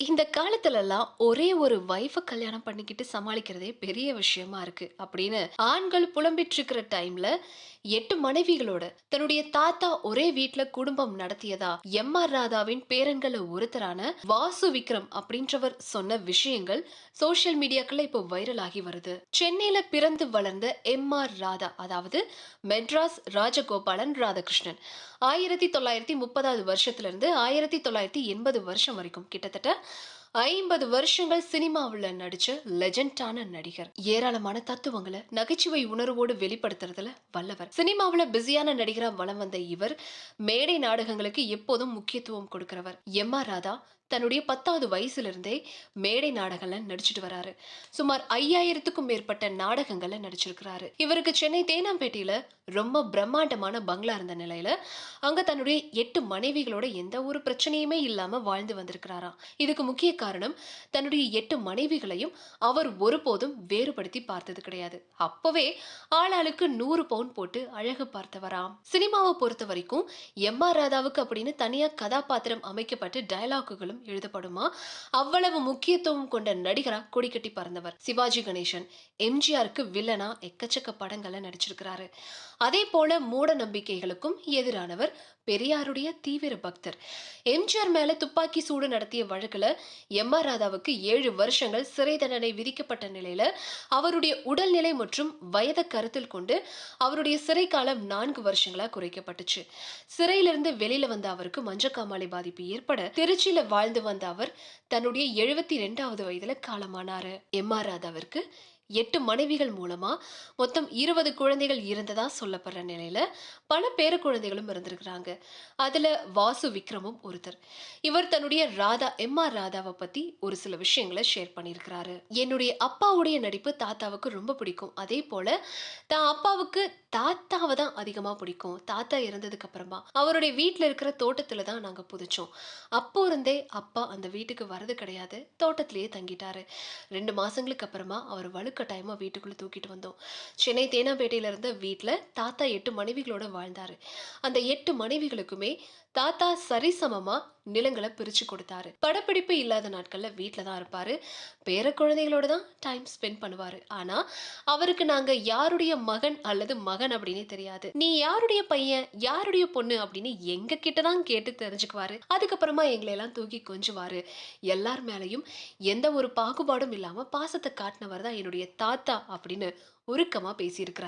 இந்த காலத்துலலாம் ஒரே ஒரு வைஃப கல்யாணம் பண்ணிக்கிட்டு சமாளிக்கிறதே பெரிய விஷயமா இருக்கு அப்படின்னு ஆண்கள் புலம்பிட்டு இருக்கிற டைம்ல 8 மனைவிகளோட தன்னுடைய தாத்தா ஒரே வீட்ல குடும்பம் நடத்தியதா எம்.ஆர். ராதாவின் பேரன்கள்ல ஒருத்தரான வாசு விக்ரம் அப்படின்றவர் சொன்ன விஷயங்கள் சோஷியல் மீடியாக்கள்ல இப்போ வைரல் ஆகி வருது. சென்னையில பிறந்து வளர்ந்த எம்.ஆர். ராதா, அதாவது மெட்ராஸ் ராஜகோபாலன் ராதாகிருஷ்ணன், 1930வது வருஷத்துல இருந்து 1980 வருஷம் வரைக்கும் கிட்டத்தட்ட 50 வருஷங்கள் சினிமாவுல நடிச்ச லெஜெண்டான நடிகர். ஏராளமான தத்துவங்களை நகைச்சுவை உணர்வோடு வெளிப்படுத்துறதுல வல்லவர். சினிமாவுல பிஸியான நடிகரா வலம் வந்த இவர் மேடை நாடகங்களுக்கு எப்போதும் முக்கியத்துவம் கொடுக்கிறவர். எம்.ஆர். ராதா தன்னுடைய 10வது வயசுல இருந்தே மேடை நாடகங்கள்ல நடிச்சிட்டு வராரு. சுமார் 5000த்துக்கும் மேற்பட்ட நாடகங்கள்ல நடிச்சிருக்கிறாரு. இவருக்கு சென்னை தேனாம்பேட்டையில ரொம்ப பிரம்மாண்டமான பங்களா இருந்த நிலையில அங்க தன்னுடைய 8 மனைவிகளோட எந்த ஒரு பிரச்சனையுமே இல்லாம வாழ்ந்து வந்திருக்கிறாராம். இதுக்கு முக்கிய காரணம், தன்னுடைய 8 மனைவிகளையும் அவர் ஒருபோதும் வேறுபடுத்தி பார்த்தது கிடையாது. அப்பவே ஆளாளுக்கு 100 பவுன் போட்டு அழகு பார்த்தவராம். சினிமாவை பொறுத்த வரைக்கும் எம்.ஆர். ராதாவுக்கு அப்படின்னு தனியா கதாபாத்திரம் அமைக்கப்பட்டு டயலாக்குகளும் எழுதப்படுமா. அவ்வளவு முக்கியத்துவம் கொண்ட நடிகரா கொடிக்கட்டி பறந்தவர். சிவாஜி கணேசன், எம்.ஜி.ஆருக்கு வில்லனா எக்கச்சக்க படங்கள்ல நடிச்சிருக்கிறாரு. அதே போல மூட நம்பிக்கைகளுக்கும் எதிரானவர், பெரியாருடைய தீவிர பக்தர். எம்.ஜி.ஆர் மேல துப்பாக்கி சூடு நடத்திய வழக்குல எம்.ஆர். ராதாவுக்கு 7 வருஷங்கள் சிறை தண்டனை விதிக்கப்பட்ட நிலையில அவருடைய உடல்நிலை மற்றும் வயதை கருத்தில் கொண்டு அவருடைய சிறை காலம் 4 வருஷங்களா குறைக்கப்பட்டுச்சு. சிறையிலிருந்து வெளியில வந்த அவருக்கு மஞ்சக்காமாலை பாதிப்பு ஏற்பட திருச்சியில வாழ்ந்து வந்த அவர் தன்னுடைய 72வது வயதுல காலமானாரு. எம்.ஆர். ராதாவிற்கு 8 மனைவிகள் மூலமா மொத்தம் 20 குழந்தைகள் இருந்ததா சொல்லப்படுற நிலையில பல பேர குழந்தைகளும் இருந்திருக்கிறாங்க. அதுல வாசு விக்ரமும் ஒருத்தர். இவர் தன்னுடைய எம்.ஆர். ராதாவை பத்தி ஒரு சில விஷயங்களை ஷேர் பண்ணியிருக்கிறாரு. என்னுடைய அப்பாவுடைய நடிப்பு தாத்தாவுக்கு ரொம்ப பிடிக்கும். அதே போல தான் அப்பாவுக்கு தாத்தாவை தான் அதிகமா பிடிக்கும். தாத்தா இறந்ததுக்கு அப்புறமா அவருடைய வீட்டுல இருக்கிற தோட்டத்துல தான் நாங்க புதைச்சோம். அப்போ இருந்தே அப்பா அந்த வீட்டுக்கு வரது கிடையாது. தோட்டத்திலேயே தங்கிட்டாரு. 2 மாசங்களுக்கு அப்புறமா அவர் வலுக்கட்டாயமா வீட்டுக்குள்ள தூக்கிட்டு வந்தோம். சென்னை தேனாம்பேட்டையில இருந்த வீட்டுல தாத்தா 8 மனைவிகளோட வாழ்ந்தாரு. அந்த 8 மனைவிகளுக்குமே தாத்தா சரிசமமா நிலங்களை பிரிச்சு கொடுத்தாரு. படப்பிடிப்பு இல்லாத நாட்கள்ல வீட்டுல தான் இருப்பாரு. பேர குழந்தைகளோட தான் டைம் ஸ்பெண்ட் பண்ணுவாரு. ஆனா அவருக்கு நாங்க யாருடைய மகன் அல்லது மகன் அப்படின்னு தெரியாது. நீ யாருடைய பையன், யாருடைய பொண்ணு அப்படின்னு எங்க கிட்டதான் கேட்டு தெரிஞ்சுக்குவாரு. அதுக்கப்புறமா எங்களை எல்லாம் தூக்கி கொஞ்சுவாரு. எல்லார் மேலையும் எந்த ஒரு பாகுபாடும் இல்லாம பாசத்தை காட்டினவர் தான் என்னுடைய தாத்தா அப்படின்னு உருக்கமா பேசியிருக்கிறார்.